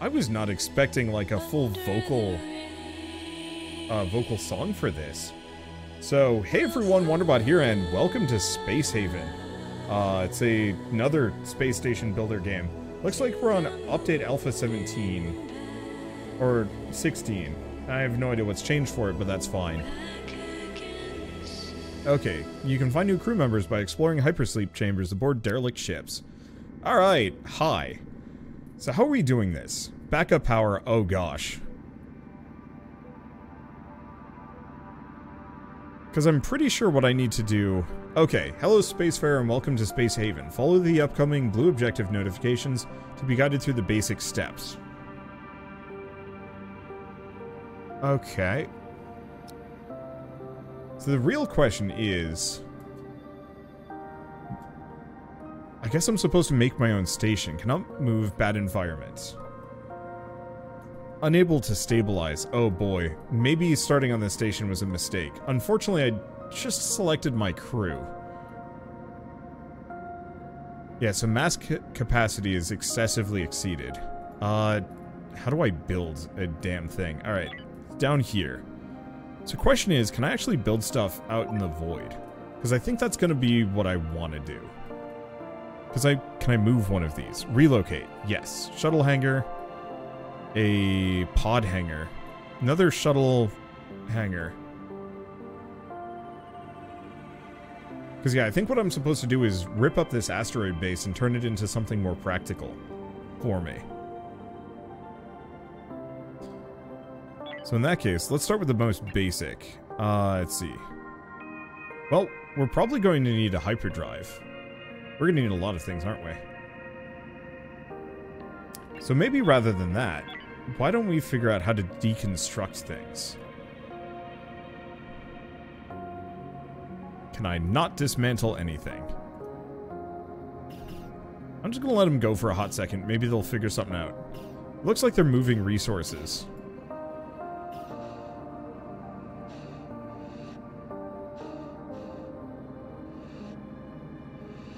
I was not expecting like a full vocal song for this. So, hey everyone, Wanderbot here, and welcome to Space Haven. It's another space station builder game. Looks like we're on update alpha 17 or 16. I have no idea what's changed for it, but that's fine. Okay, you can find new crew members by exploring hypersleep chambers aboard derelict ships. Alright, hi. So how are we doing this? Backup power, oh gosh. Because I'm pretty sure what I need to do... Okay, hello Spacefarer and welcome to Space Haven. Follow the upcoming blue objective notifications to be guided through the basic steps. Okay. So the real question is... I guess I'm supposed to make my own station. Cannot move, bad environments. Unable to stabilize. Oh boy. Maybe starting on this station was a mistake. Unfortunately, I just selected my crew. Yeah, so mass capacity is excessively exceeded. How do I build a damn thing? Alright, down here. So question is, can I actually build stuff out in the void? Because I think that's going to be what I want to do. Because can I move one of these? Relocate, yes. Shuttle hangar. A pod hangar. Another shuttle hangar. Because yeah, I think what I'm supposed to do is rip up this asteroid base and turn it into something more practical for me. So in that case, let's start with the most basic. Let's see. Well, we're probably going to need a hyperdrive. We're going to need a lot of things, aren't we? So maybe rather than that, why don't we figure out how to deconstruct things? Can I not dismantle anything? I'm just going to let them go for a hot second. Maybe they'll figure something out. Looks like they're moving resources.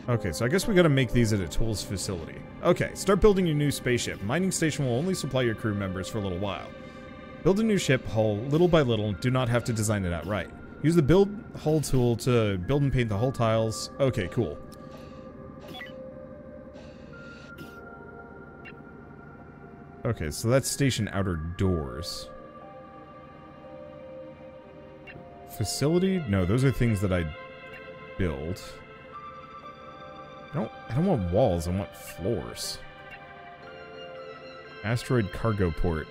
Okay, so I guess we gotta make these at a tools facility. Okay, start building your new spaceship. Mining station will only supply your crew members for a little while. Build a new ship hull little by little. Do not have to design it outright. Use the build hull tool to build and paint the hull tiles. Okay, cool. Okay, so that's station outer doors. Facility? No, those are things that I build. I don't want walls, I want floors. Asteroid cargo port.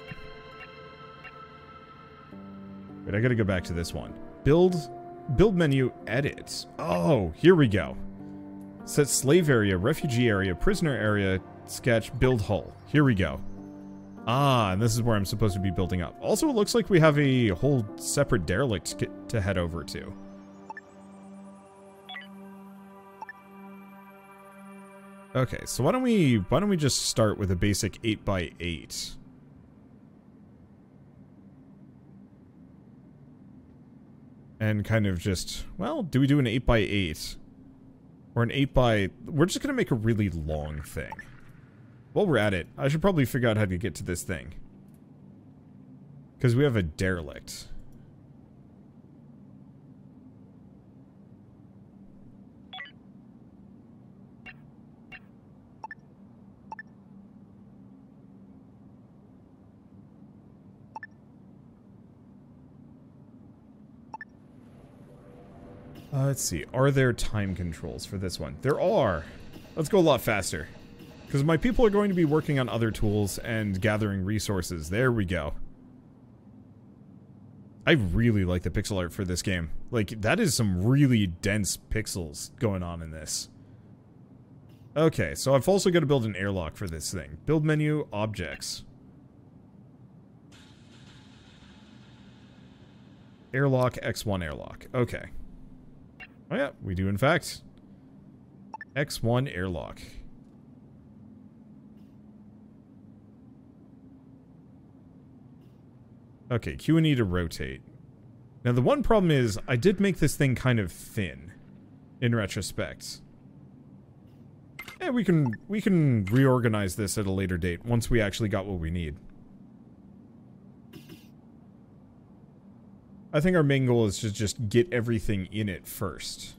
Wait, I gotta go back to this one. Build menu, edit. Oh, here we go. Set slave area, refugee area, prisoner area, sketch, build hull. Here we go. Ah, and this is where I'm supposed to be building up. Also, it looks like we have a whole separate derelict to head over to. Okay, so why don't we just start with a basic 8x8? And kind of just, well, do we do an 8x8? Or an 8x... We're just gonna make a really long thing. While we're at it, I should probably figure out how to get to this thing. Because we have a derelict. Let's see, are there time controls for this one? There are! Let's go a lot faster. Because my people are going to be working on other tools and gathering resources. There we go. I really like the pixel art for this game. Like, that is some really dense pixels going on in this. Okay, so I've also got to build an airlock for this thing. Build menu, objects. Airlock, X1 airlock. Okay. Oh yeah, we do in fact. X1 airlock. Okay, Q and E to rotate. Now the one problem is, I did make this thing kind of thin, in retrospect. Yeah, we can reorganize this at a later date once we actually got what we need. I think our main goal is to just get everything in it first.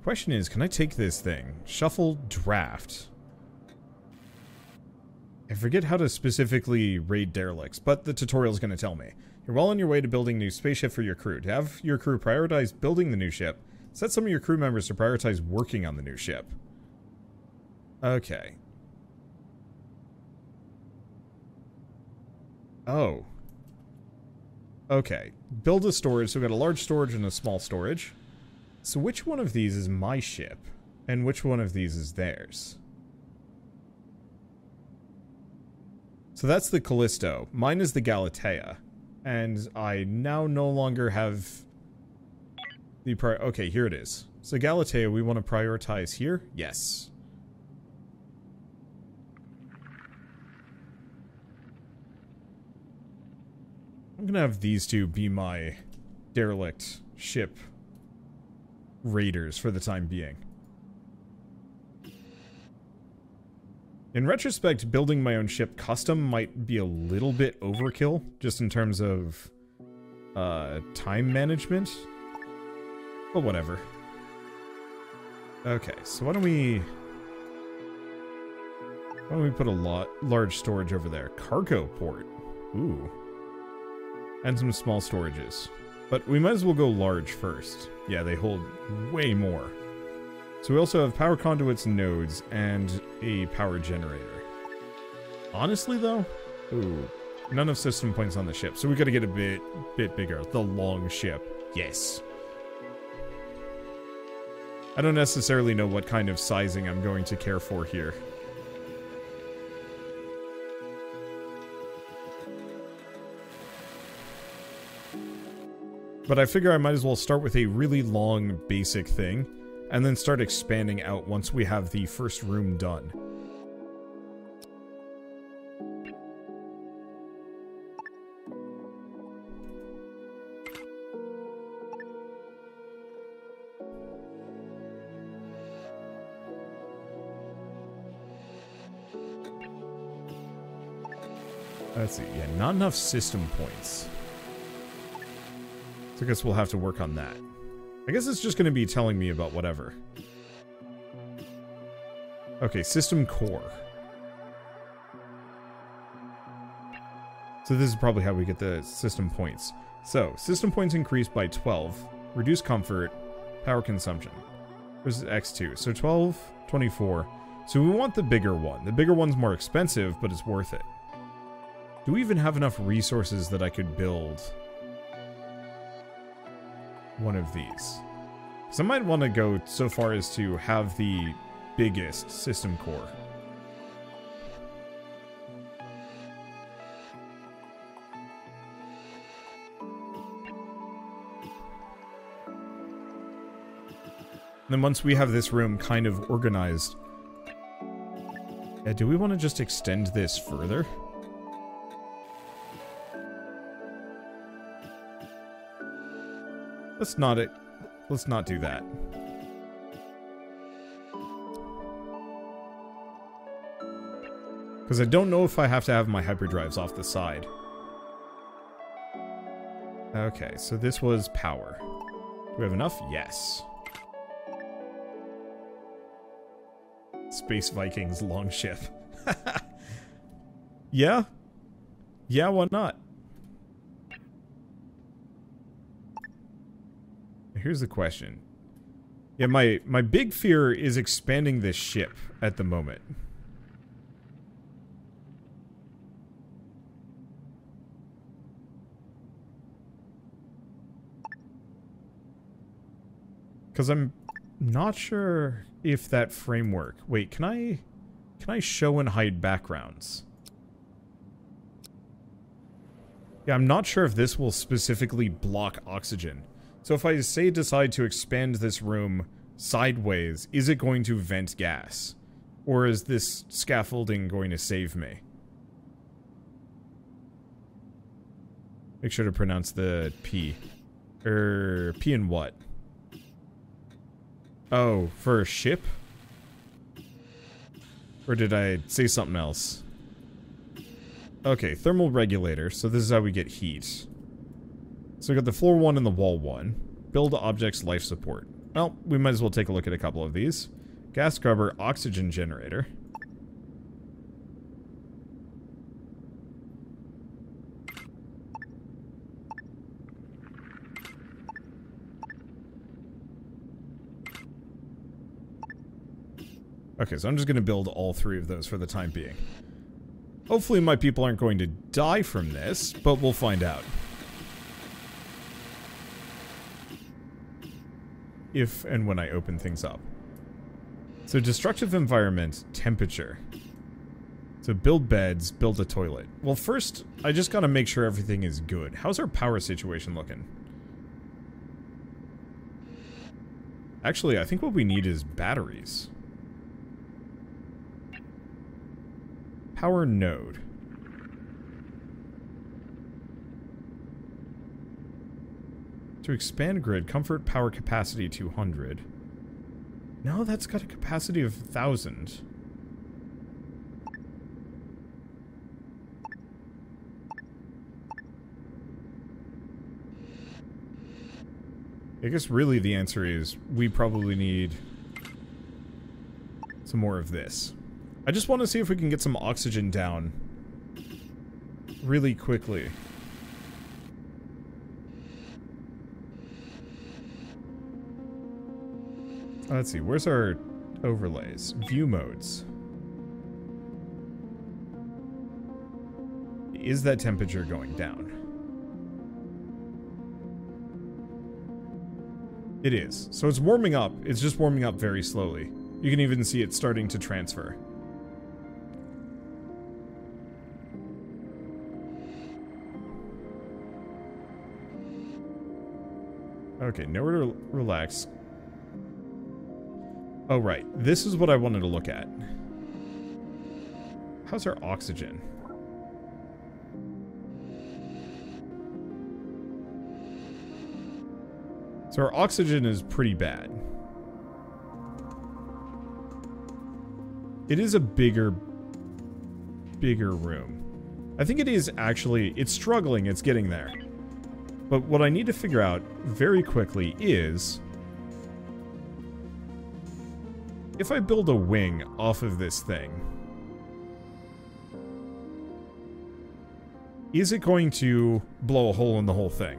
Question is, can I take this thing? Shuffle draft. I forget how to specifically raid derelicts, but the tutorial is going to tell me. You're well on your way to building a new spaceship for your crew. To have your crew prioritize building the new ship, set some of your crew members to prioritize working on the new ship. Okay. Oh. Okay. Build a storage. So we've got a large storage and a small storage. So which one of these is my ship? And which one of these is theirs? So that's the Callisto. Mine is the Galatea. And I now no longer have the okay, here it is. So Galatea, we want to prioritize here? Yes. I'm gonna have these two be my derelict ship raiders for the time being. In retrospect, building my own ship custom might be a little bit overkill, just in terms of time management. But whatever. Okay, so why don't we put a large storage over there? Cargo port. Ooh. And some small storages. But we might as well go large first. Yeah, they hold way more. So we also have power conduits, nodes, and a power generator. Honestly, though, ooh, none of system points on the ship, so we gotta get a bit bigger. The long ship, yes. I don't necessarily know what kind of sizing I'm going to care for here. But I figure I might as well start with a really long, basic thing, and then start expanding out once we have the first room done. Let's see, yeah, not enough system points. So I guess we'll have to work on that. I guess it's just going to be telling me about whatever. Okay, system core. So this is probably how we get the system points. So, system points increased by 12. Reduce comfort. Power consumption. Versus X2. So 12, 24. So we want the bigger one. The bigger one's more expensive, but it's worth it. Do we even have enough resources that I could build one of these? So I might want to go so far as to have the biggest system core. And then once we have this room kind of organized, do we want to just extend this further? Let's not do that. Because I don't know if I have to have my hyperdrives off the side. Okay, so this was power. Do we have enough? Yes. Space Vikings longship. Yeah? Yeah, why not? Here's the question. Yeah, my big fear is expanding this ship at the moment. Because I'm not sure if that framework... Wait, can I show and hide backgrounds? Yeah, I'm not sure if this will specifically block oxygen. So if I decide to expand this room sideways, is it going to vent gas? Or is this scaffolding going to save me? Make sure to pronounce the P. P and what? Oh, for a ship? Or did I say something else? Okay, thermal regulator. So this is how we get heat. So we got the floor 1 and the wall 1. Build objects life support. Well, we might as well take a look at a couple of these. Gas scrubber, oxygen generator. Okay, so I'm just going to build all 3 of those for the time being. Hopefully my people aren't going to die from this, but we'll find out. If and when I open things up. So destructive environment, temperature. So build beds, build a toilet. Well, first, I just gotta make sure everything is good. How's our power situation looking? Actually, I think what we need is batteries. Power node. To expand grid, comfort power capacity 200. No, that's got a capacity of 1,000. I guess really the answer is we probably need some more of this. I just want to see if we can get some oxygen down really quickly. Let's see, where's our overlays? View modes. Is that temperature going down? It is. So it's warming up. It's just warming up very slowly. You can even see it starting to transfer. Okay, nowhere to relax. Oh, right. This is what I wanted to look at. How's our oxygen? So our oxygen is pretty bad. It is a bigger room. I think it is actually, it's struggling, it's getting there. But what I need to figure out very quickly is if I build a wing off of this thing, is it going to blow a hole in the whole thing?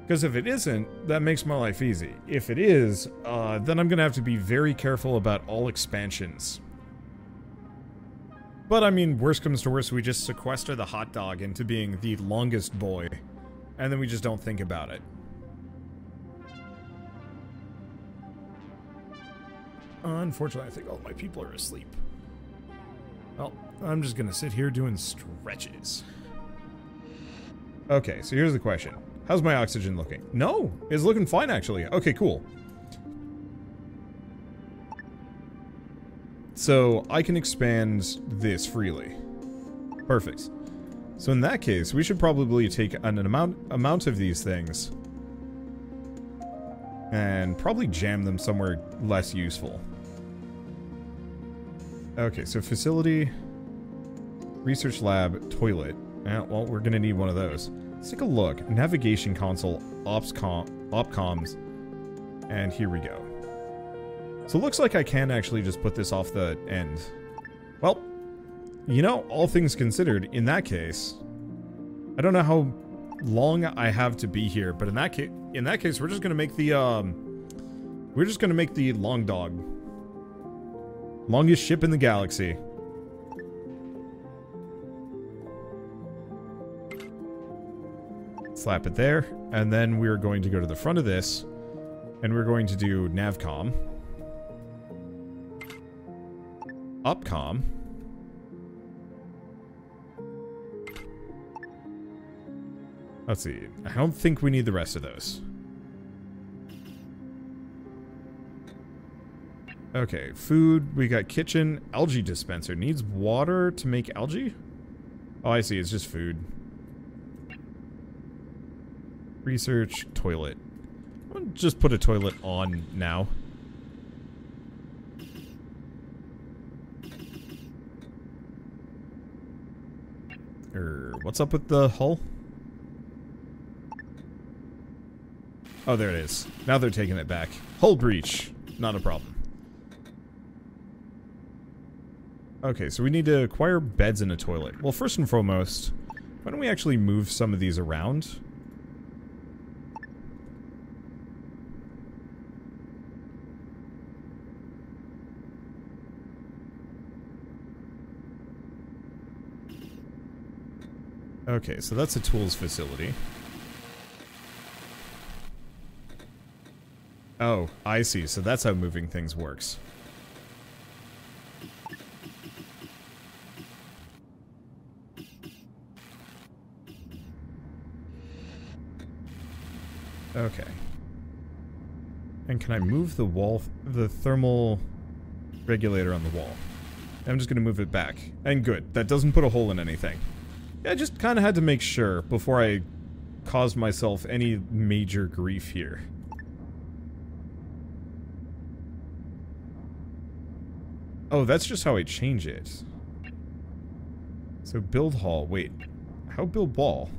Because if it isn't, that makes my life easy. If it is, then I'm going to have to be very careful about all expansions. But I mean, worst comes to worst, we just sequester the hot dog into being the longest boy, and then we just don't think about it. Unfortunately, I think all my people are asleep. Well, I'm just going to sit here doing stretches. Okay, so here's the question. How's my oxygen looking? No, it's looking fine actually. Okay, cool. So I can expand this freely. Perfect. So in that case, we should probably take an amount of these things and probably jam them somewhere less useful. Okay, so facility, research lab, toilet. Well, we're gonna need one of those. Let's take a look. Navigation console, opcoms, and here we go. So it looks like I can actually just put this off the end. Well, you know, all things considered, in that case, I don't know how long I have to be here, but in that case, we're just gonna make the long dog, longest ship in the galaxy. Slap it there, and then we're going to go to the front of this, and we're going to do navcom, opcom, let's see, I don't think we need the rest of those. Okay, food, we got kitchen, algae dispenser, needs water to make algae? Oh, I see, it's just food. Research, toilet. I'll just put a toilet on now. What's up with the hull? Oh, there it is. Now they're taking it back. Hull breach. Not a problem. Okay, so we need to acquire beds and a toilet. Well, first and foremost, why don't we actually move some of these around? Okay, so that's a tools facility. Oh, I see. So that's how moving things works. Okay. And can I move the wall, the thermal regulator on the wall? I'm just going to move it back. And good. That doesn't put a hole in anything. I just kind of had to make sure before I caused myself any major grief here. Oh, that's just how I change it. So build hall. Wait. How build wall?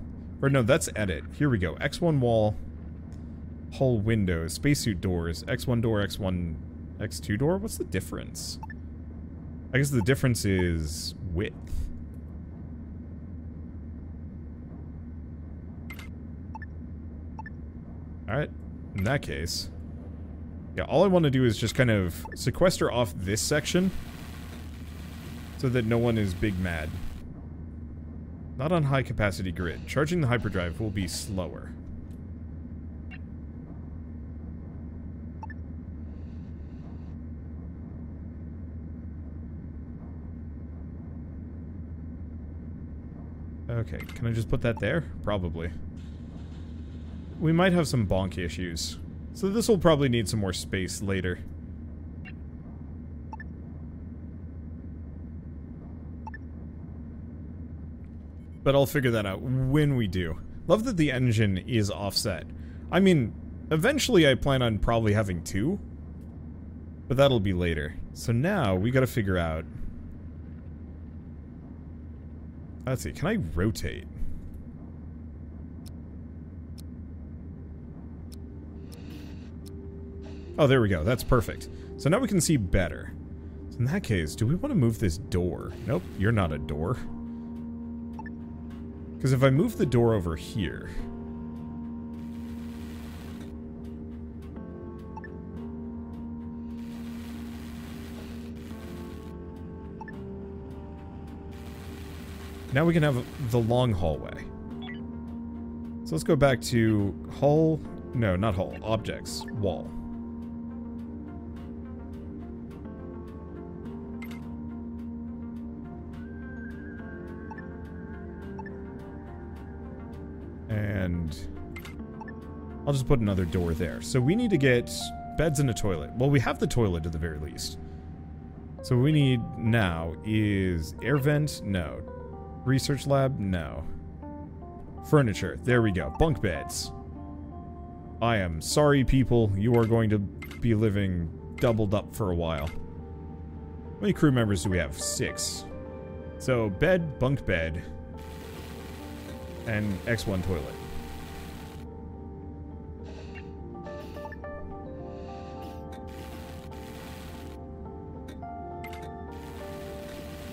Or no, that's edit. Here we go. X1 wall. Hull windows. Spacesuit doors. X1 door, X1... X2 door? What's the difference? I guess the difference is width. Alright, in that case. Yeah, all I want to do is just kind of sequester off this section so that no one is big mad. Not on high capacity grid. Charging the hyperdrive will be slower. Okay, can I just put that there? Probably. We might have some bonk issues. So this will probably need some more space later. But I'll figure that out when we do. Love that the engine is offset. I mean, eventually I plan on probably having two. But that'll be later. So now we gotta figure out... Let's see, can I rotate? Oh, there we go. That's perfect. So now we can see better. So in that case, do we want to move this door? Nope, you're not a door. Because if I move the door over here... Now we can have the long hallway. So let's go back to hull... No, not hull. Objects. Wall. And I'll just put another door there. So we need to get beds and a toilet. Well, we have the toilet at the very least. So what we need now is air vent? No. Research lab? No. Furniture. There we go. Bunk beds. I am sorry, people. You are going to be living doubled up for a while. How many crew members do we have? 6. So bed, bunk bed, and X1 toilet.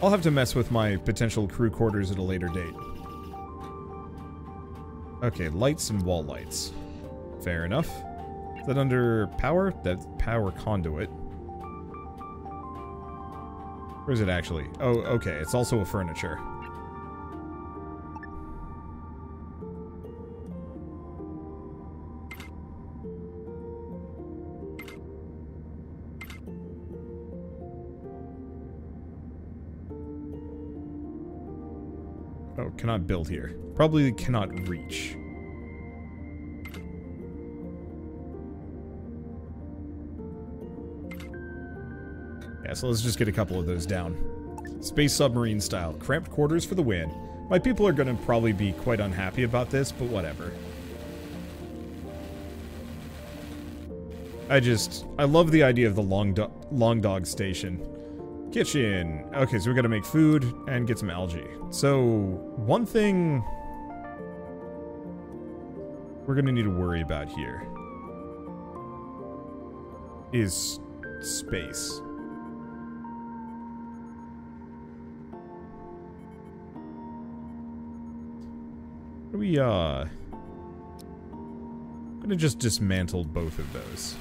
I'll have to mess with my potential crew quarters at a later date. Okay, lights and wall lights. Fair enough. Is that under power? That's power conduit. Where is it actually? Oh, okay, it's also a furniture. Oh, cannot build here. Probably cannot reach. Yeah, so let's just get a couple of those down. Space submarine style. Cramped quarters for the win. My people are going to probably be quite unhappy about this, but whatever. I love the idea of the long dog station. Kitchen. Okay, so we gotta make food and get some algae. So, one thing we're gonna need to worry about here is space. We, I'm gonna just dismantle both of those.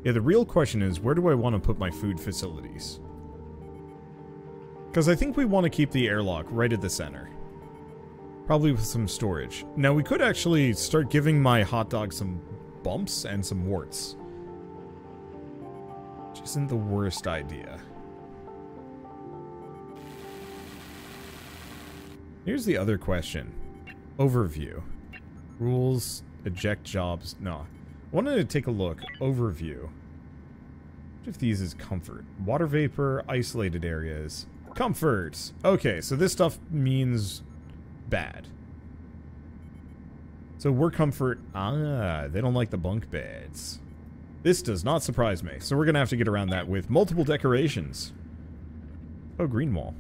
Yeah, the real question is, where do I want to put my food facilities? Because I think we want to keep the airlock right at the center. Probably with some storage. Now, we could actually start giving my hot dog some bumps and some warts. Which isn't the worst idea. Here's the other question. Overview. Rules, eject jobs. No. I wanted to take a look. Overview. Which of these is comfort? Water vapor, isolated areas. Comfort! Okay, so this stuff means bad. So we're comfort. Ah, they don't like the bunk beds. This does not surprise me. So we're gonna have to get around that with multiple decorations. Oh, green wall.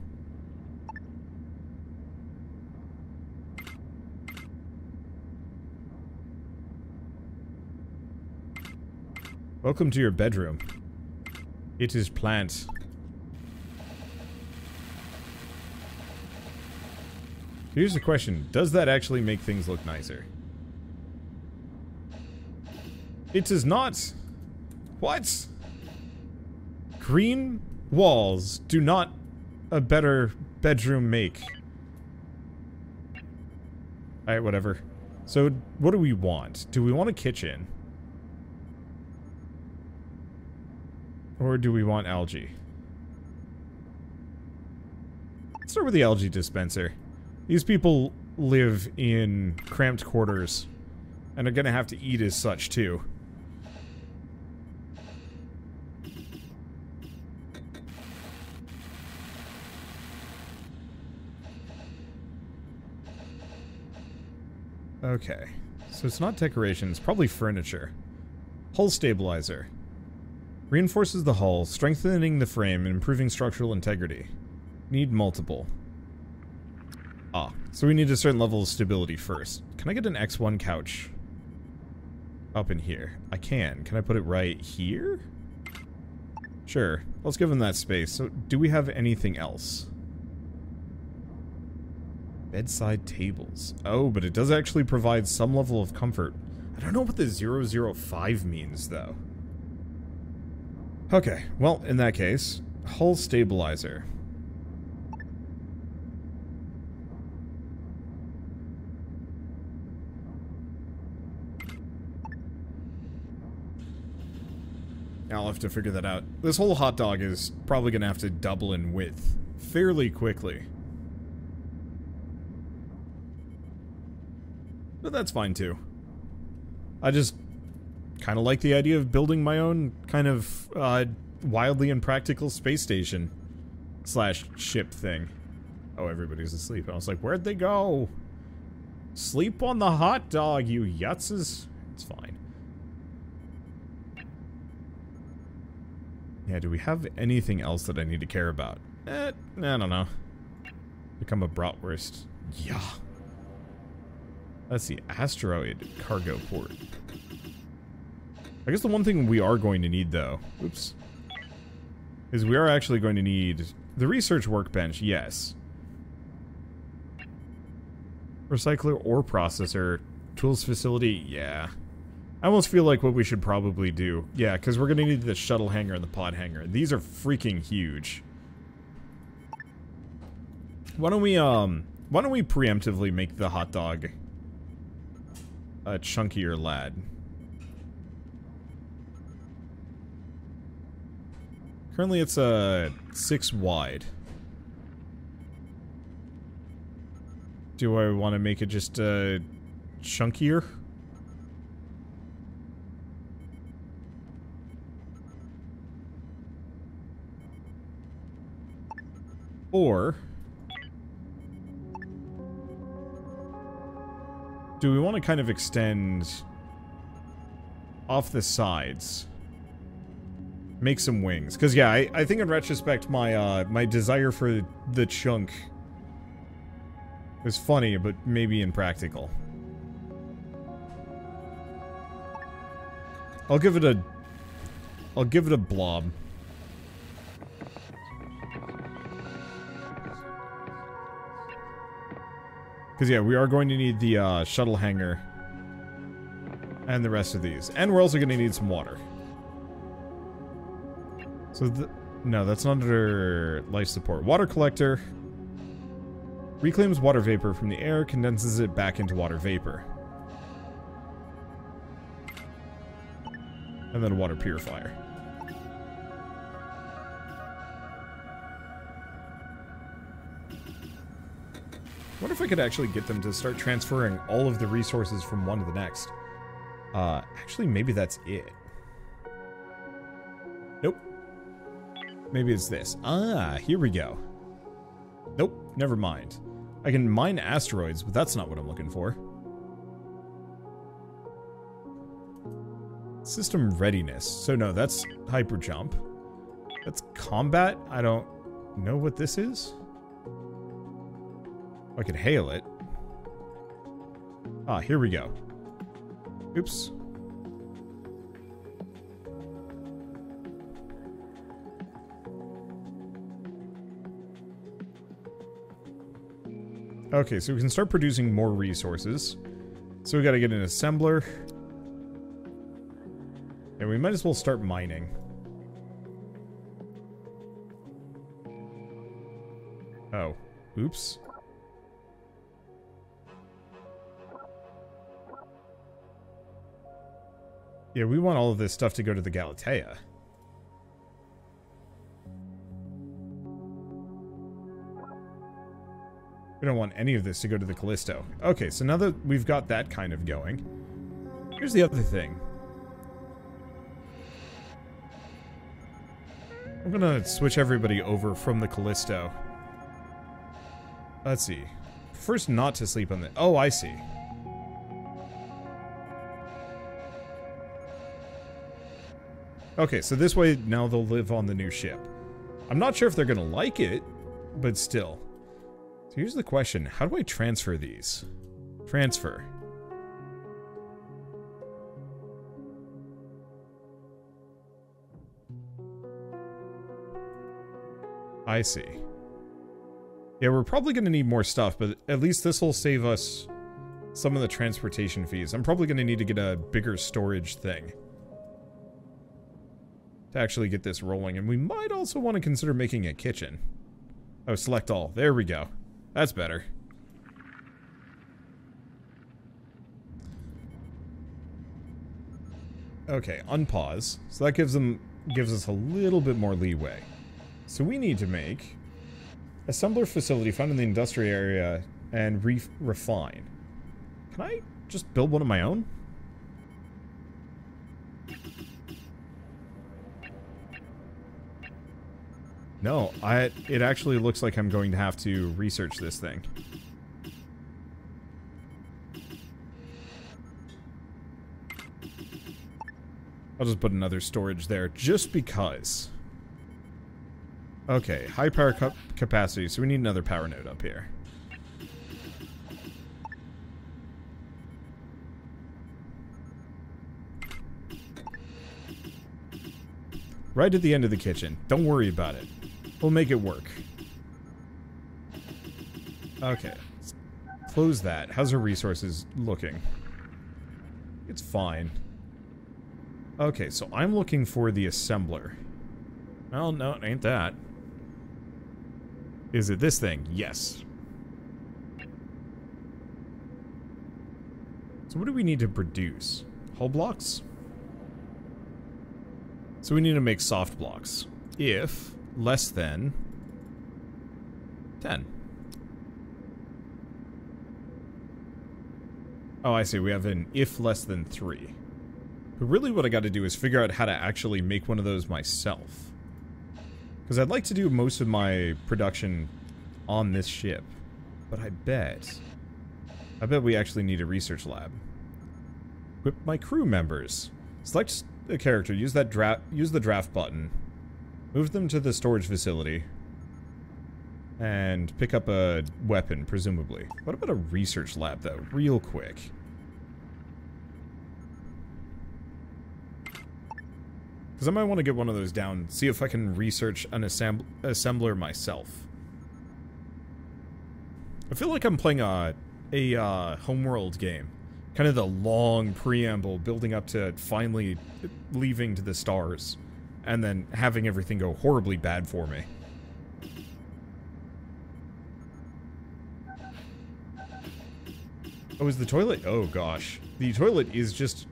Welcome to your bedroom. It is plant. Here's the question. Does that actually make things look nicer? It does not. What? Green walls do not a better bedroom make. Alright, whatever. So, what do we want? Do we want a kitchen? Or do we want algae? Let's start with the algae dispenser. These people live in cramped quarters and are gonna have to eat as such too. Okay, so it's not decorations, probably furniture. Hull stabilizer. Reinforces the hull, strengthening the frame and improving structural integrity. Need multiple. Ah, so we need a certain level of stability first. Can I get an X1 couch? Up in here. I can. Can I put it right here? Sure. Let's give them that space. So, do we have anything else? Bedside tables. Oh, but it does actually provide some level of comfort. I don't know what the 005 means, though. Okay, well, in that case, hull stabilizer. I'll have to figure that out. This whole hot dog is probably gonna have to double in width fairly quickly. But that's fine too. I just kind of like the idea of building my own kind of wildly impractical space station slash ship thing. Oh, everybody's asleep. I was like, where'd they go? Sleep on the hot dog, you yutzes. It's fine. Yeah, do we have anything else that I need to care about? I don't know. Become a bratwurst. Yeah. That's the asteroid cargo port. I guess the one thing we are going to need, though, oops, is we are actually going to need the research workbench, yes. Recycler or processor. Tools facility, yeah. I almost feel like what we should probably do, yeah, because we're going to need the shuttle hangar and the pod hangar. These are freaking huge. Why don't we preemptively make the hot dog a chunkier lad? Currently it's 6 wide. Do I want to make it just chunkier? Or do we want to kind of extend off the sides? Make some wings. Because, yeah, I think in retrospect, my desire for the chunk was funny, but maybe impractical. I'll give it a blob. Because, yeah, we are going to need the shuttle hangar and the rest of these. And we're also going to need some water. So, no, that's not under life support. Water collector reclaims water vapor from the air, condenses it back into water vapor. And then a water purifier. I wonder if I could actually get them to start transferring all of the resources from one to the next. Actually, maybe that's it. Nope. Maybe it's this. Ah, here we go. Nope, never mind. I can mine asteroids, but that's not what I'm looking for. System readiness. So no, that's hyper jump. That's combat. I don't know what this is. I could hail it. Ah, here we go. Oops. Okay, so we can start producing more resources. So we gotta get an assembler. And we might as well start mining. Oh. Oops. Yeah, we want all of this stuff to go to the Galatea. We don't want any of this to go to the Callisto. Okay, so now that we've got that kind of going, here's the other thing. I'm gonna switch everybody over from the Callisto. Let's see. First, not to sleep on the... Oh, I see. Okay, so this way, now they'll live on the new ship. I'm not sure if they're gonna like it, but still. So here's the question. How do I transfer these? Transfer. I see. Yeah, we're probably going to need more stuff, but at least this will save us some of the transportation fees. I'm probably going to need to get a bigger storage thing to actually get this rolling, and we might also want to consider making a kitchen. Oh, select all. There we go. That's better. Okay, unpause. So that gives us a little bit more leeway. So we need to make assembler facility found in the industrial area and refine. Can I just build one of my own? No, it actually looks like I'm going to have to research this thing. I'll just put another storage there just because. Okay, high power capacity, so we need another power node up here. Right at the end of the kitchen. Don't worry about it. We'll make it work. Okay. Let's close that. How's our resources looking? It's fine. Okay, so I'm looking for the assembler. Well, no, it ain't that. Is it this thing? Yes. So what do we need to produce? Hull blocks? So we need to make soft blocks. If less than 10. Oh, I see. We have an if less than 3. But really what I got to do is figure out how to actually make one of those myself. Because I'd like to do most of my production on this ship. But I bet I bet we actually need a research lab. Equip my crew members. Select a character, use the draft button. Move them to the storage facility. And pick up a weapon, presumably. What about a research lab, though? Real quick. Because I might want to get one of those down, see if I can research an assembler myself. I feel like I'm playing a homeworld game. Kind of the long preamble building up to finally leaving to the stars. And then having everything go horribly bad for me. Oh, is the toilet? Oh gosh. The toilet is just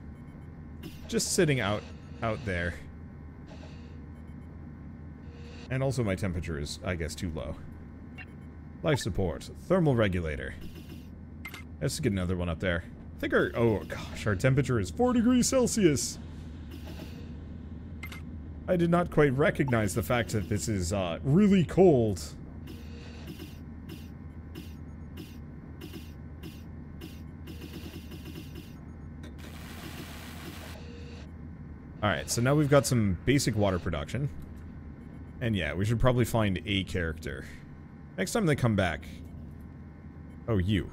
sitting out there. And also my temperature is, I guess, too low. Life support. Thermal regulator. Let's get another one up there. I think our... Oh, gosh. Our temperature is 4 degrees Celsius. I did not quite recognize the fact that this is, really cold. Alright, so now we've got some basic water production. And yeah, we should probably find a character. Next time they come back. Oh, you.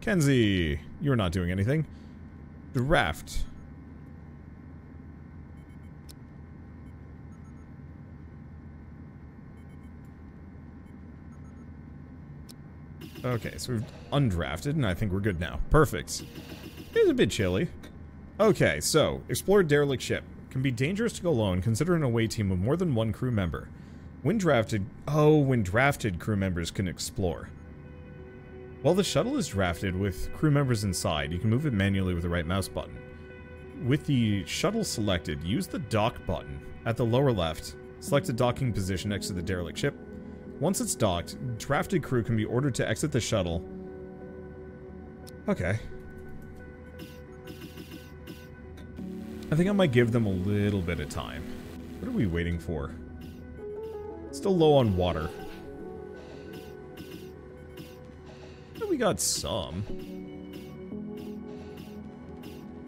Kenzie! You're not doing anything. Draft. Okay, so we've undrafted, and I think we're good now. Perfect. It's a bit chilly. Okay, so, explore derelict ship. Can be dangerous to go alone, consider an away team with more than one crew member. When drafted, crew members can explore. While the shuttle is drafted with crew members inside, you can move it manually with the right mouse button. With the shuttle selected, use the dock button at the lower left. Select a docking position next to the derelict ship. Once it's docked, drafted crew can be ordered to exit the shuttle. Okay. I think I might give them a little bit of time. What are we waiting for? Still low on water. We got some.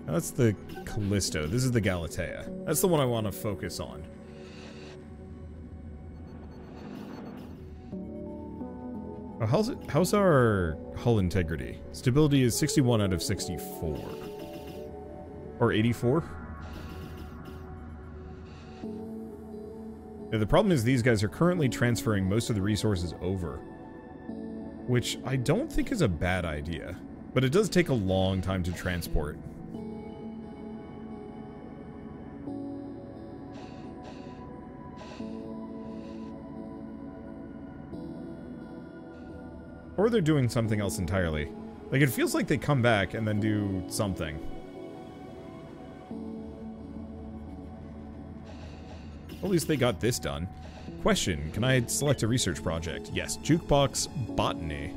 That's the Callisto. This is the Galatea. That's the one I want to focus on. Oh, how's our hull integrity? Stability is 61 out of 64. Or 84? Yeah, the problem is these guys are currently transferring most of the resources over. Which I don't think is a bad idea. But it does take a long time to transport. Or they're doing something else entirely. Like, it feels like they come back and then do something. At least they got this done. Question, can I select a research project? Yes. Jukebox, botany.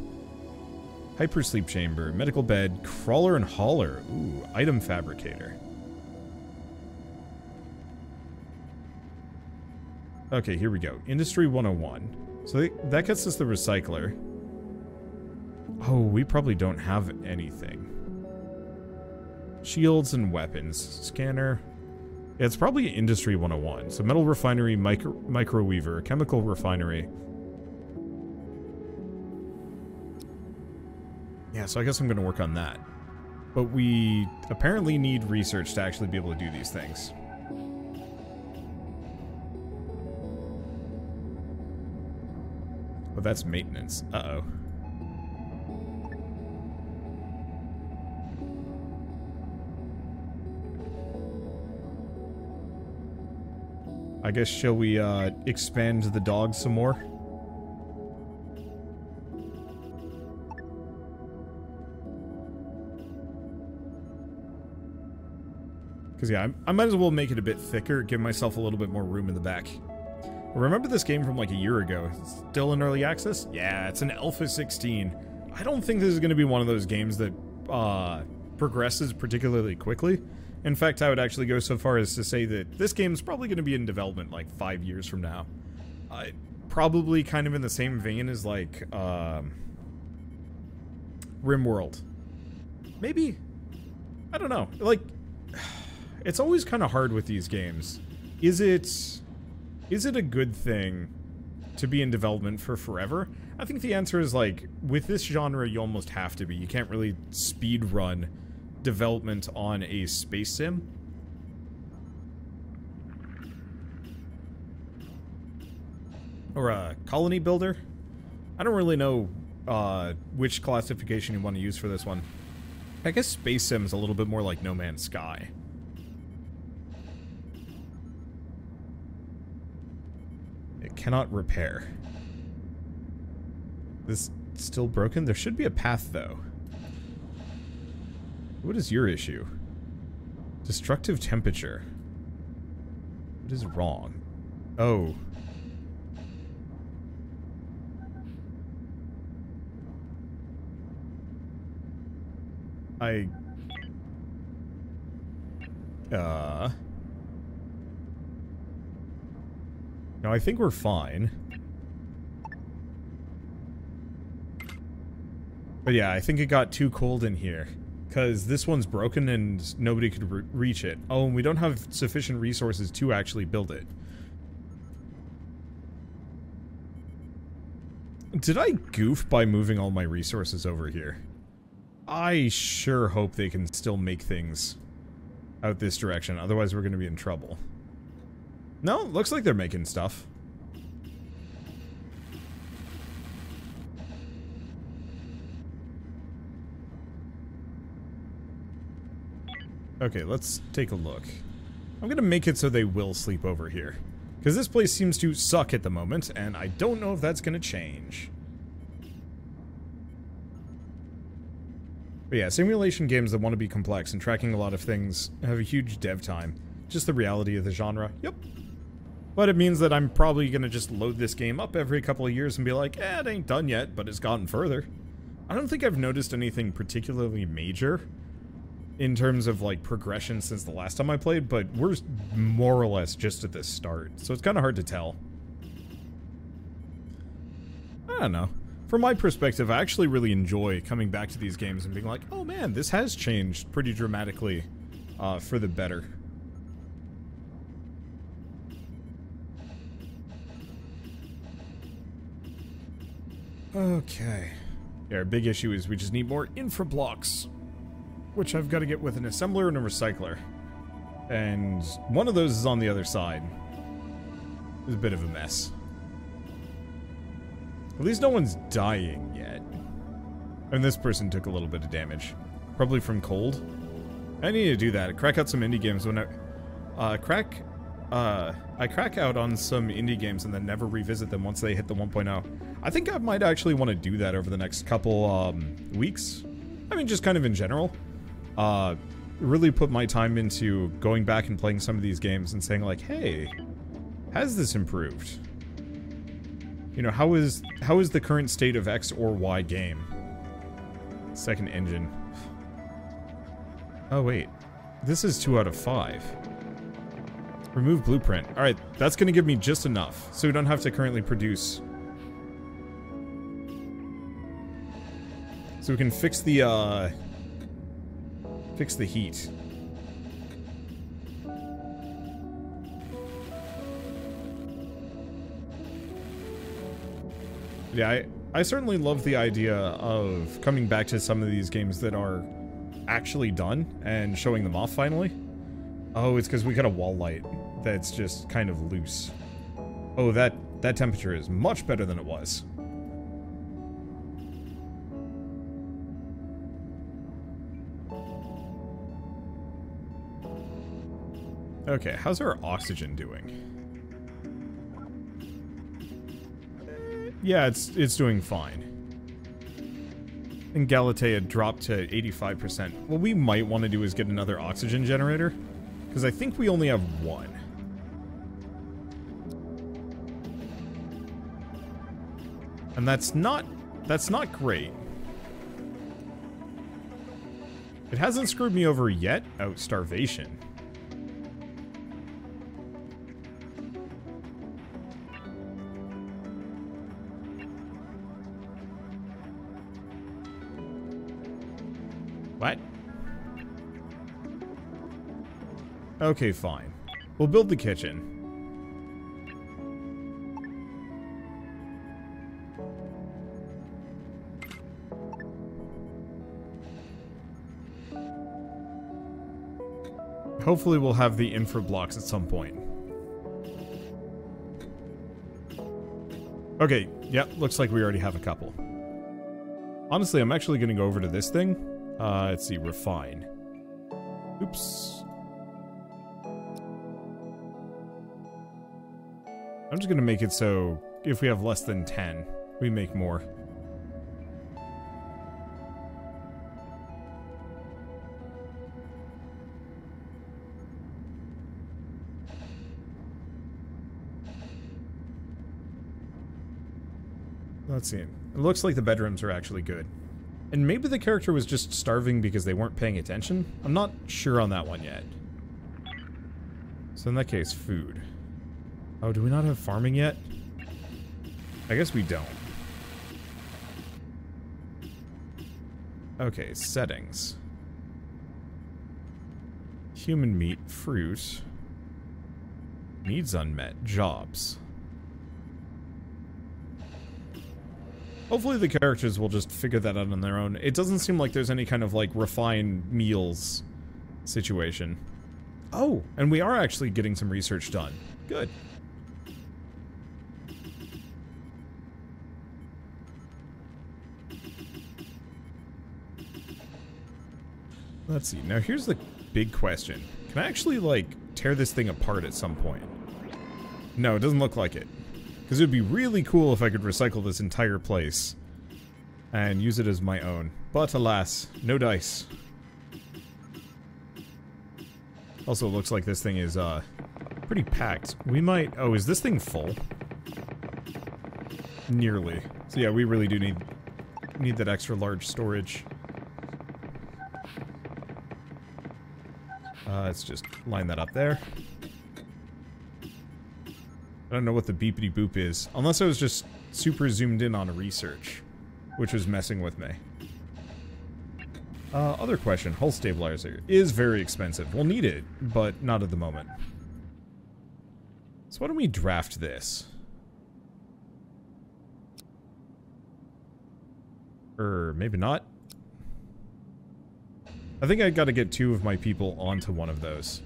Hypersleep chamber, medical bed, crawler and hauler. Ooh, item fabricator. Okay, here we go. Industry 101. So that gets us the recycler. Oh, we probably don't have anything. Shields and weapons. Scanner. Yeah, it's probably Industry 101. So metal refinery, microweaver, chemical refinery. Yeah, so I guess I'm going to work on that. But we apparently need research to actually be able to do these things. Oh, that's maintenance. Uh-oh. I guess, shall we, expand the dog some more? Because, yeah, I might as well make it a bit thicker, give myself a little bit more room in the back. Remember this game from, like, a year ago? It's still in early access? Yeah, it's an Alpha 16. I don't think this is going to be one of those games that, progresses particularly quickly. In fact, I would actually go so far as to say that this game's probably going to be in development like 5 years from now. Probably kind of in the same vein as like RimWorld. maybe? I don't know. Like, it's always kind of hard with these games. Is it a good thing to be in development for forever? I think the answer is, like, with this genre, you almost have to be. You can't really speed run development on a space sim. Or a colony builder. I don't really know which classification you want to use for this one. I guess space sim is a little bit more like No Man's Sky. It cannot repair. This still broken? There should be a path, though. What is your issue? Destructive temperature. What is wrong? Oh. No, I think we're fine. But yeah, I think it got too cold in here. Because this one's broken and nobody could reach it. Oh, and we don't have sufficient resources to actually build it. Did I goof by moving all my resources over here? I sure hope they can still make things out this direction, otherwise we're going to be in trouble. No, looks like they're making stuff. Okay, let's take a look. I'm going to make it so they will sleep over here. Because this place seems to suck at the moment, and I don't know if that's going to change. But yeah, simulation games that want to be complex and tracking a lot of things have a huge dev time. Just the reality of the genre. Yep. But it means that I'm probably going to just load this game up every couple of years and be like, eh, it ain't done yet, but it's gotten further. I don't think I've noticed anything particularly major in terms of, like, progression since the last time I played, but we're more or less just at the start, so it's kind of hard to tell. I don't know. From my perspective, I actually really enjoy coming back to these games and being like, oh man, this has changed pretty dramatically for the better. Okay. Yeah, our big issue is we just need more infra blocks, which I've got to get with an assembler and a recycler. And one of those is on the other side. It's a bit of a mess. At least no one's dying yet. And this person took a little bit of damage. Probably from cold. I need to do that. Crack out some indie games when I crack out on some indie games and then never revisit them once they hit the 1.0. I think I might actually want to do that over the next couple weeks. I mean, just kind of in general. Really put my time into going back and playing some of these games and saying like, hey, has this improved? You know, how is the current state of X or Y game? Second engine. Oh wait, this is 2 out of 5. Remove blueprint. Alright, that's gonna give me just enough, so we don't have to currently produce. So we can fix the heat. Yeah, I certainly love the idea of coming back to some of these games that are actually done and showing them off finally. Oh, it's because we got a wall light that's just kind of loose. Oh, that temperature is much better than it was. Okay, how's our oxygen doing? Yeah, it's doing fine. And Galatea dropped to 85%. What we might want to do is get another oxygen generator, because I think we only have one. And that's not great. It hasn't screwed me over yet. Oh, starvation. What? Okay, fine. We'll build the kitchen. Hopefully we'll have the infra blocks at some point. Okay, yeah, looks like we already have a couple. Honestly, I'm actually going to go over to this thing. Let's see, refine. Oops. I'm just going to make it so if we have less than 10, we make more. Let's see. It looks like the bedrooms are actually good. And maybe the character was just starving because they weren't paying attention? I'm not sure on that one yet. So in that case, food. Oh, do we not have farming yet? I guess we don't. Okay, settings. Human meat, fruit. Needs unmet, jobs. Hopefully the characters will just figure that out on their own. It doesn't seem like there's any kind of, like, refined meals situation. Oh, and we are actually getting some research done. Good. Let's see. Now here's the big question. Can I actually, like, tear this thing apart at some point? No, it doesn't look like it. Because it would be really cool if I could recycle this entire place and use it as my own. But alas, no dice. Also, it looks like this thing is pretty packed. We might... Oh, is this thing full? Nearly. So yeah, we really do need that extra large storage. Let's just line that up there. I don't know what the beepity boop is, unless I was just super zoomed in on a research, which was messing with me. Other question, hull stabilizer is very expensive. We'll need it, but not at the moment. So why don't we draft this? Or maybe not. I think I gotta get 2 of my people onto one of those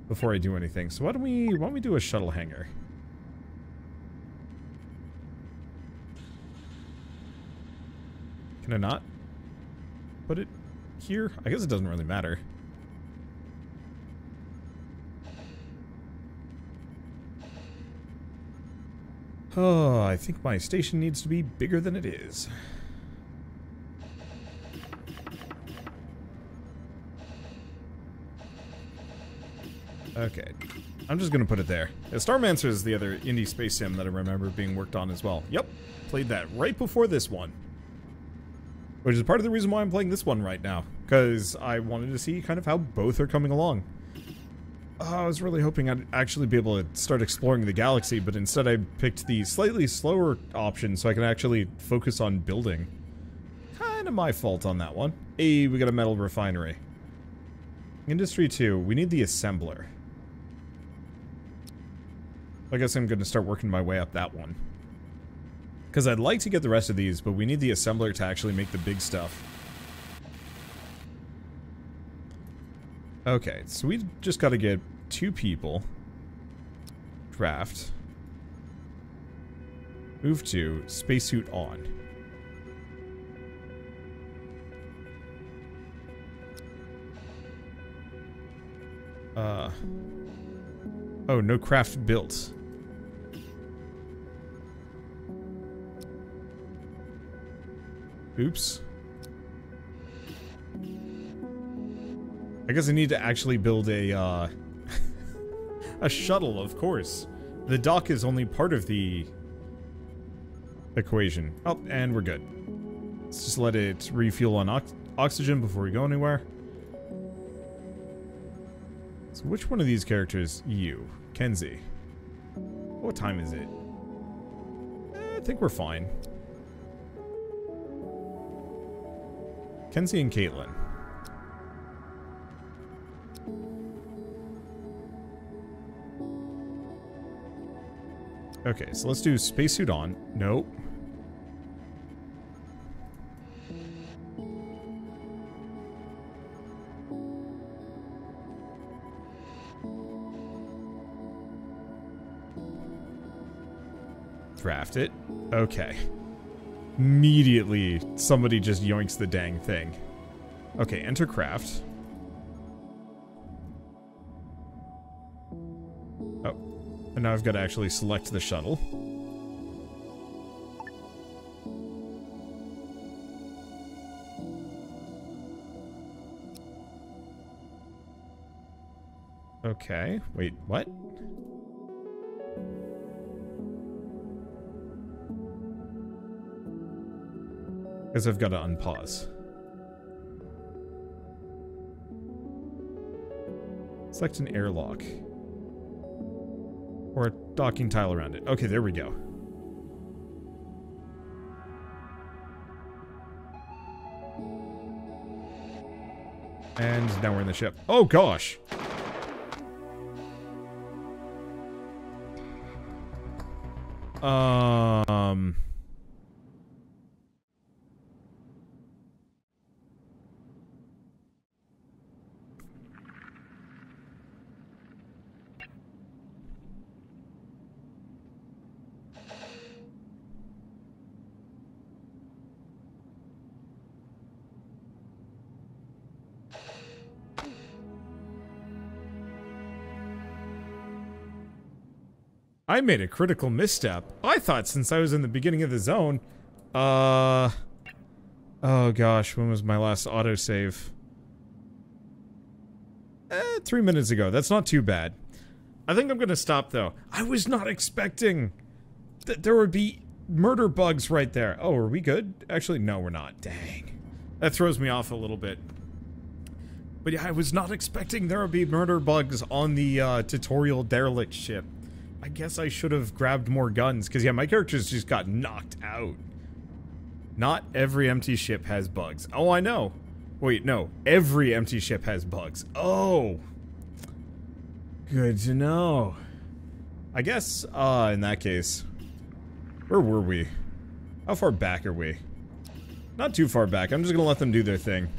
before I do anything. So why don't we do a shuttle hangar? Can I not put it here? I guess it doesn't really matter. Oh, I think my station needs to be bigger than it is. Okay. I'm just gonna put it there. Yeah, Starmancer is the other indie space sim that I remember being worked on as well. Yep. Played that right before this one. Which is part of the reason why I'm playing this one right now. Because I wanted to see kind of how both are coming along. I was really hoping I'd actually be able to start exploring the galaxy, but instead I picked the slightly slower option so I can actually focus on building. Kinda my fault on that one. Hey, we got a metal refinery. Industry 2, we need the assembler. I guess I'm gonna start working my way up that one. Because I'd like to get the rest of these, but we need the assembler to actually make the big stuff. Okay, so we just gotta get 2 people. Draft. Move to spacesuit on. Oh, no craft built. Oops. I guess I need to actually build a, a shuttle, of course. The dock is only part of the equation. Oh, and we're good. Let's just let it refuel on oxygen before we go anywhere. So which one of these characters? You. Kenzie. What time is it? I think we're fine. Kenzie and Caitlin. Okay, so let's do spacesuit on. Nope. Draft it. Okay. Immediately, somebody just yoinks the dang thing. Okay, enter craft. Oh. And now I've got to actually select the shuttle. Okay. Wait, what? Because I've got to unpause. Select an airlock. Or a docking tile around it. Okay, there we go. And now we're in the ship. Oh gosh! I made a critical misstep. I thought since I was in the beginning of the zone, oh gosh, when was my last autosave? 3 minutes ago. That's not too bad. I think I'm gonna stop though. I was not expecting that there would be murder bugs right there. Oh, are we good? Actually, no, we're not. Dang. That throws me off a little bit. But yeah, I was not expecting there would be murder bugs on the tutorial derelict ship. I guess I should have grabbed more guns, because yeah, my characters just got knocked out. Not every empty ship has bugs. Oh, I know. Wait, no. Every empty ship has bugs. Oh! Good to know. I guess, in that case... Where were we? How far back are we? Not too far back. I'm just gonna let them do their thing.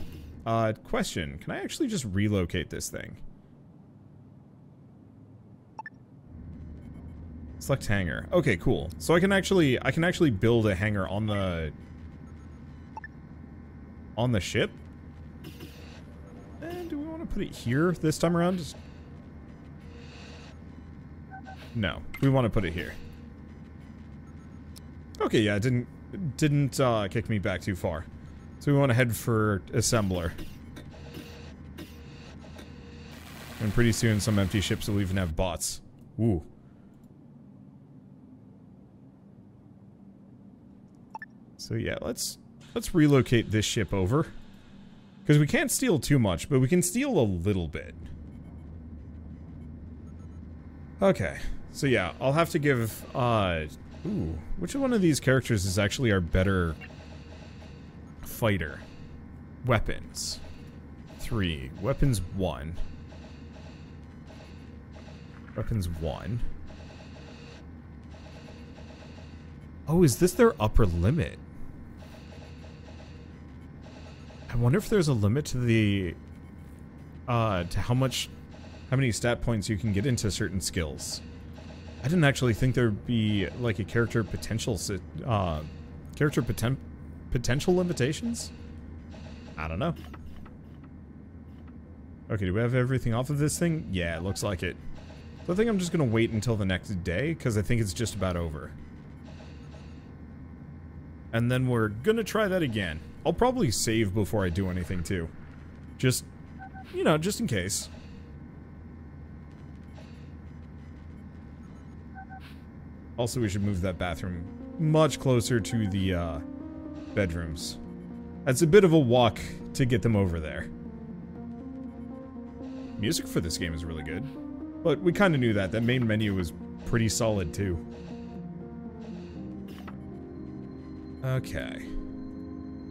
Question. Can I actually just relocate this thing? Select hangar. Okay, cool. So I can actually build a hangar on the ship. And do we want to put it here this time around? Just... No, we want to put it here. Okay, yeah, it didn't kick me back too far. So we want to head for assembler. And pretty soon some empty ships will even have bots. Ooh. So yeah, let's relocate this ship over. Because we can't steal too much, but we can steal a little bit. Okay. So yeah, I'll have to give, ooh, which one of these characters is actually our better fighter? Weapons. 3. Weapons 1. Weapons 1. Oh, is this their upper limit? I wonder if there's a limit to the, to how many stat points you can get into certain skills. I didn't actually think there'd be, like, a character potential, potential limitations? I don't know. Okay, do we have everything off of this thing? Yeah, it looks like it. So I think I'm just gonna wait until the next day, because I think it's just about over. And then we're gonna try that again. I'll probably save before I do anything, too. Just, you know, just in case. Also, we should move that bathroom much closer to the, bedrooms. That's a bit of a walk to get them over there. Music for this game is really good. But we kind of knew that. That main menu was pretty solid, too. Okay.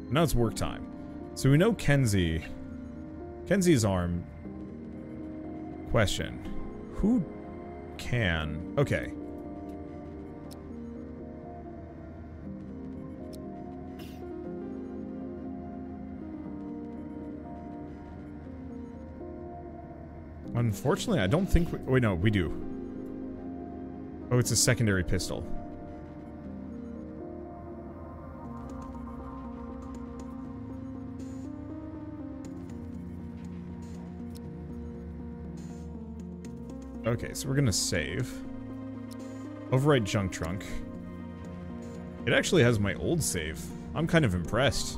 Now it's work time. So we know Kenzie's arm Question. Who can... Okay. Unfortunately, I don't think we... Wait, no, we do. Oh, it's a secondary pistol. Okay, so we're gonna save. Overwrite junk trunk. It actually has my old save. I'm kind of impressed.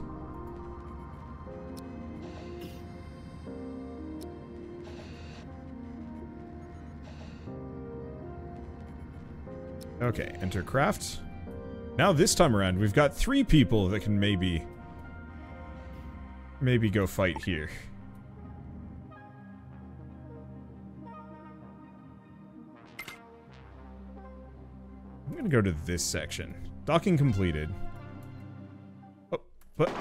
Okay, enter craft. Now this time around, we've got 3 people that can maybe go fight here. I'm gonna go to this section. Docking completed. Oh, but...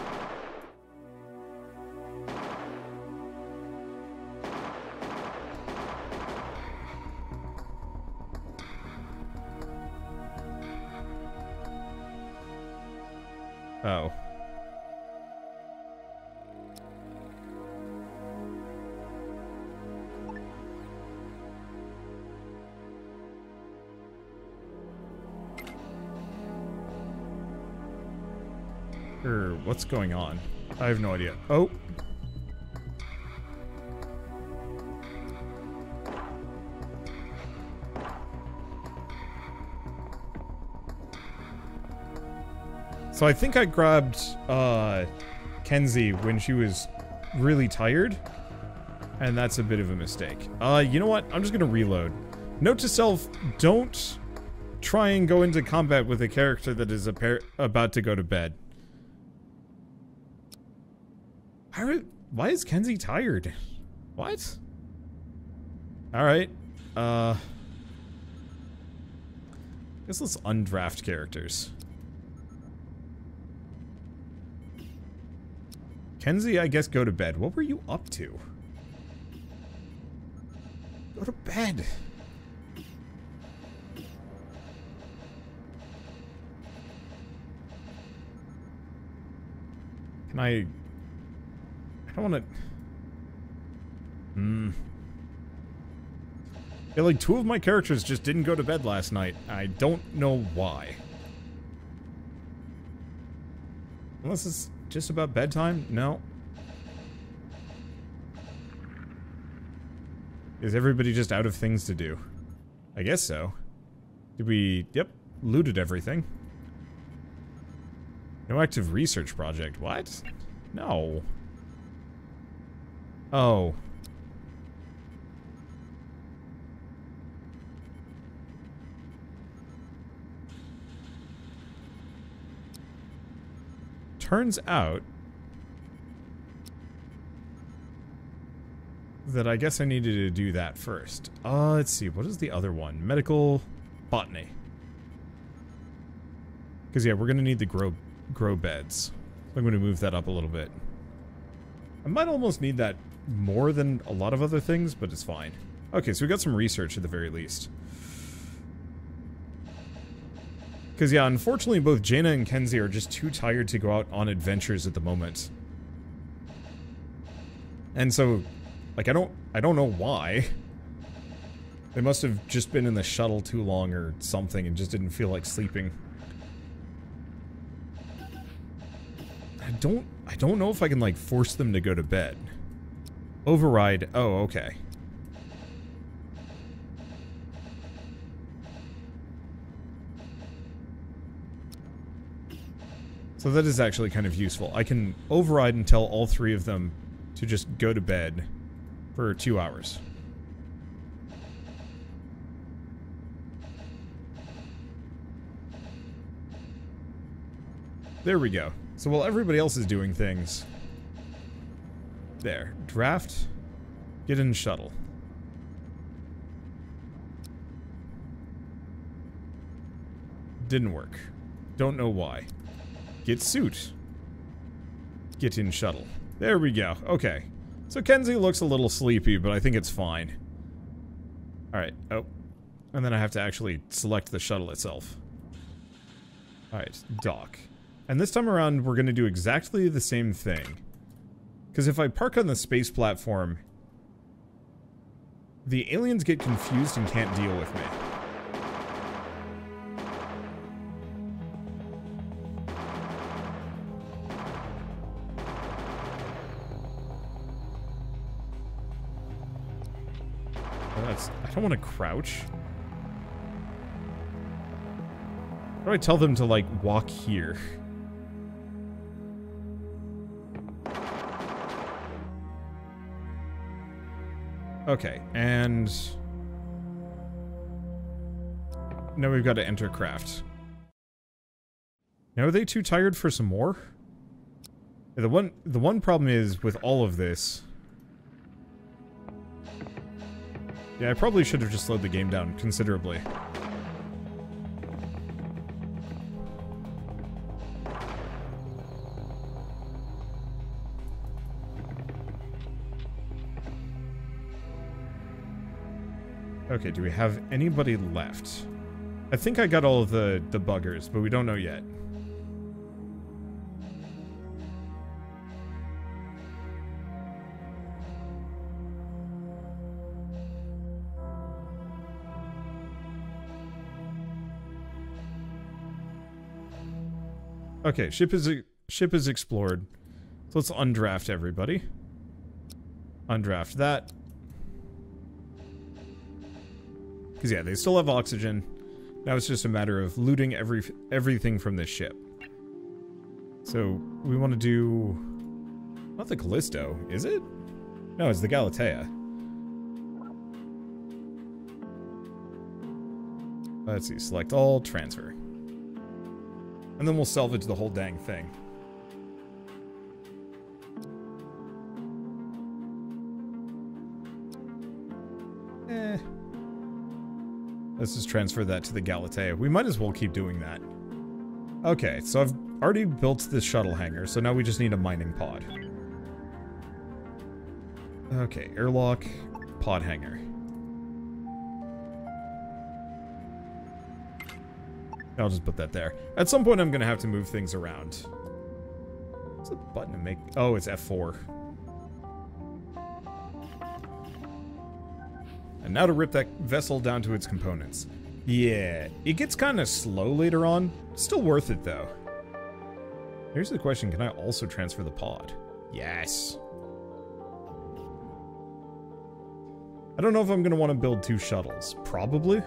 Oh. What's going on? I have no idea. Oh. So I think I grabbed, Kenzie when she was really tired. And that's a bit of a mistake. You know what? I'm just gonna reload. Note to self, don't try and go into combat with a character that is about to go to bed. Why is Kenzie tired? What? Alright. Guess let's undraft characters. Kenzie, I guess go to bed. What were you up to? Go to bed. Can I don't want to... Yeah, like, 2 of my characters just didn't go to bed last night. I don't know why. Unless it's just about bedtime? No. Is everybody just out of things to do? I guess so. Did we... Yep. Looted everything. No active research project. What? No. Oh. Turns out that I guess I needed to do that first. Let's see, what is the other one? Medical botany. Because yeah, we're gonna need the grow beds. I'm gonna move that up a little bit. I might almost need that more than a lot of other things, but it's fine. Okay, so we got some research at the very least. Because yeah, unfortunately both Jaina and Kenzie are just too tired to go out on adventures at the moment. And so, like, I don't know why. They must have just been in the shuttle too long or something and just didn't feel like sleeping. I don't know if I can, like, force them to go to bed. Override. Oh, okay. So that is actually kind of useful. I can override and tell all 3 of them to just go to bed for 2 hours. There we go. So while everybody else is doing things... There. Draft. Get in shuttle. Didn't work. Don't know why. Get suit. Get in shuttle. There we go. Okay. So Kenzie looks a little sleepy, but I think it's fine. Alright, oh. And then I have to actually select the shuttle itself. Alright, dock. And this time around, we're going to do exactly the same thing. Because if I park on the space platform, the aliens get confused and can't deal with me. I don't want to crouch. How do I tell them to, like, walk here? Okay, and... now we've got to enter craft. Now, are they too tired for some more? Yeah, the one problem is, with all of this... yeah, I probably should have just slowed the game down considerably. Okay, do we have anybody left? I think I got all of the buggers, but we don't know yet. Okay, ship is explored. So let's undraft everybody. Undraft that. Because yeah, they still have oxygen. Now it's just a matter of looting everything from this ship. So we want to do... not the Callisto, is it? No, it's the Galatea. Let's see, select all, transfer. And then we'll salvage the whole dang thing. Let's just transfer that to the Galatea. We might as well keep doing that. Okay, so I've already built this shuttle hangar, so now we just need a mining pod. Okay, airlock, pod hangar. I'll just put that there. At some point I'm gonna have to move things around. What's the button to make? Oh, it's F4. And now to rip that vessel down to its components. Yeah, it gets kind of slow later on. Still worth it though. Here's the question, can I also transfer the pod? Yes. I don't know if I'm gonna want to build 2 shuttles. Probably.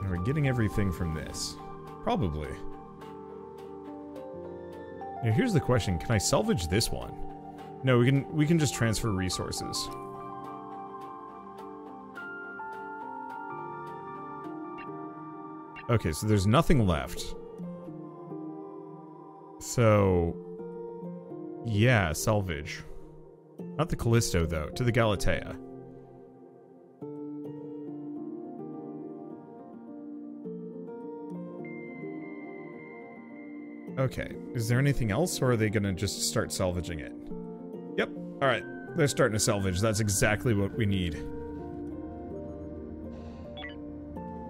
Are we getting everything from this? Probably. Now here's the question, can I salvage this one? No, we can just transfer resources. Okay, so there's nothing left. So yeah, salvage. Not the Callisto though, to the Galatea. Okay, is there anything else, or are they gonna just start salvaging it? Yep, alright, they're starting to salvage, that's exactly what we need.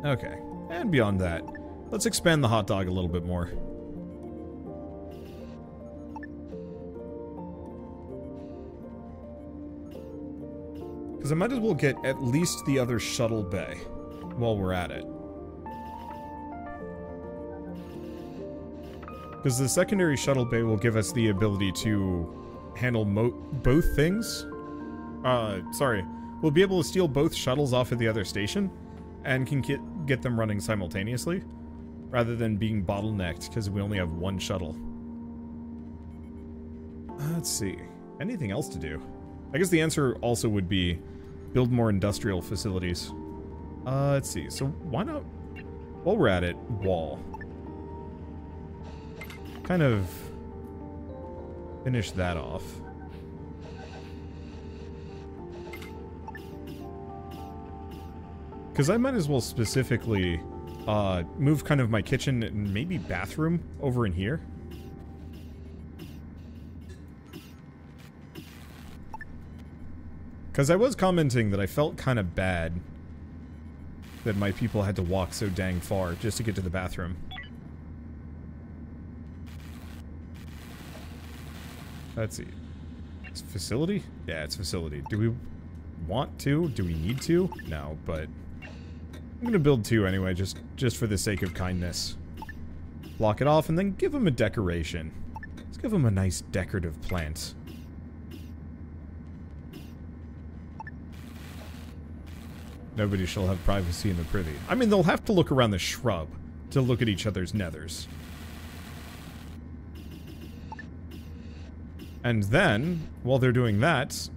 Okay, and beyond that, let's expand the hot dog a little bit more. Because I might as well get at least the other shuttle bay while we're at it. Because the secondary shuttle bay will give us the ability to handle both things. Sorry. We'll be able to steal both shuttles off of the other station, and can get them running simultaneously, rather than being bottlenecked because we only have one shuttle. Let's see. Anything else to do? I guess the answer also would be build more industrial facilities. Let's see. So why not, while we're at it, wall. Kind of finish that off. Because I might as well specifically move kind of my kitchen and maybe bathroom over in here. Because I was commenting that I felt kind of bad that my people had to walk so dang far just to get to the bathroom. Let's see. It's facility? Yeah, it's facility. Do we want to? Do we need to? No, but I'm gonna build 2 anyway, just for the sake of kindness. Block it off and then give them a decoration. Let's give them a nice decorative plant. Nobody shall have privacy in the privy. I mean, they'll have to look around the shrub to look at each other's nethers. And then, while they're doing that,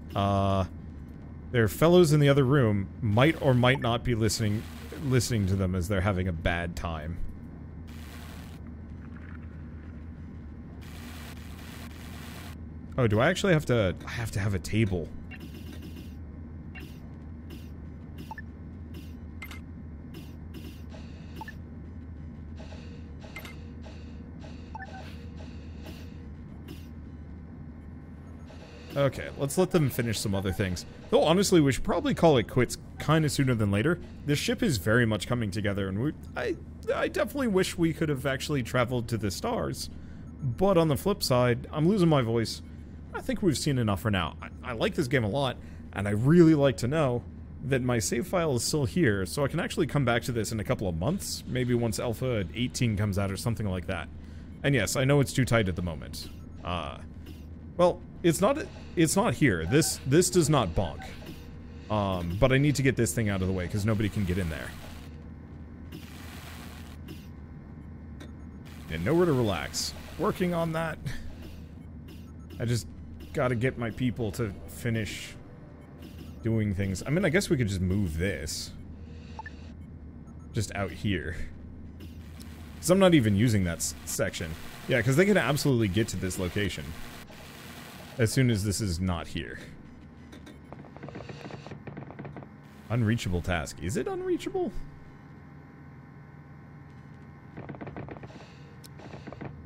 their fellows in the other room might or might not be listening to them as they're having a bad time. Oh, do I actually have to... I have to have a table. Okay, let's let them finish some other things. Though honestly, we should probably call it quits kind of sooner than later. This ship is very much coming together, and I definitely wish we could have actually traveled to the stars. But on the flip side, I'm losing my voice. I think we've seen enough for now. I like this game a lot, and I really like to know that my save file is still here, so I can actually come back to this in a couple of months. Maybe once Alpha 18 comes out or something like that. And yes, I know it's too tight at the moment. Well, it's not here. This does not bonk. But I need to get this thing out of the way because nobody can get in there. And nowhere to relax. Working on that. I just gotta get my people to finish doing things. I mean, I guess we could just move this. Just out here. Because I'm not even using that section. Yeah, because they can absolutely get to this location. As soon as this is not here. Unreachable task. Is it unreachable?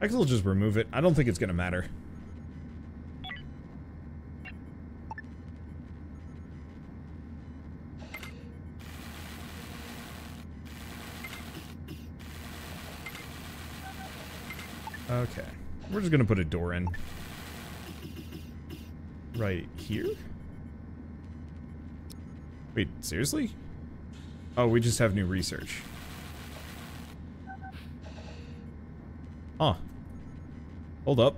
I can still just remove it. I don't think it's gonna matter. Okay. We're just gonna put a door in. Right here? Wait, seriously? Oh, we just have new research. Huh. Hold up.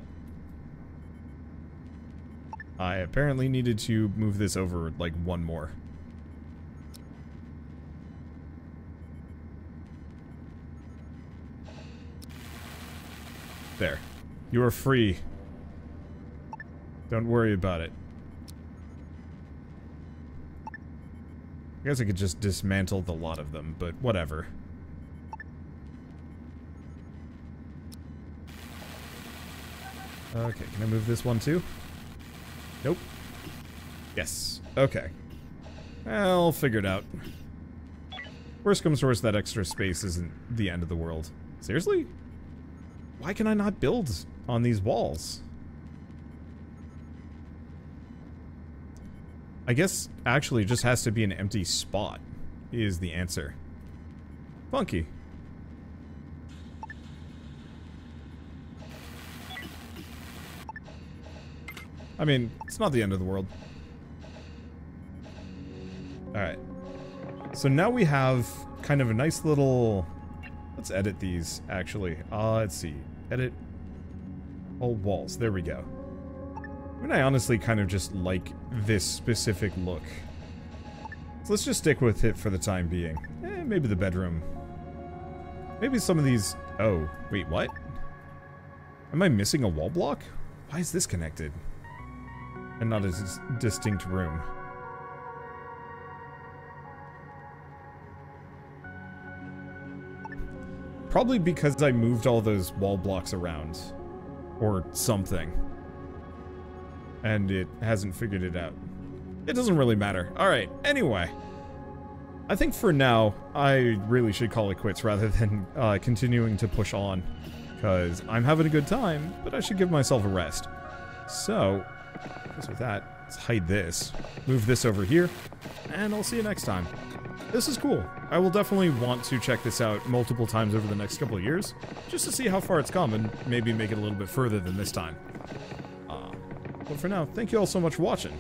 I apparently needed to move this over, like, one more. There. You are free. Don't worry about it. I guess I could just dismantle the lot of them, but whatever. Okay, can I move this one too? Nope. Yes. Okay. I'll figure it out. Worst comes to worst, that extra space isn't the end of the world. Seriously? Why can I not build on these walls? I guess, actually, it just has to be an empty spot, is the answer. Funky. I mean, it's not the end of the world. Alright. So now we have kind of a nice little... Let's edit these, actually. Let's see. Edit all walls. There we go. I mean, I honestly kind of just like this specific look. So let's just stick with it for the time being. Maybe the bedroom. Maybe some of these... Oh, wait, what? Am I missing a wall block? Why is this connected? And not a distinct room. Probably because I moved all those wall blocks around. Or something. And it hasn't figured it out. It doesn't really matter. Alright, anyway. I think for now, I really should call it quits rather than continuing to push on. Because I'm having a good time, but I should give myself a rest. So, So with that, let's hide this. Move this over here. And I'll see you next time. This is cool. I will definitely want to check this out multiple times over the next couple of years, just to see how far it's come and maybe make it a little bit further than this time. But for now, thank you all so much for watching.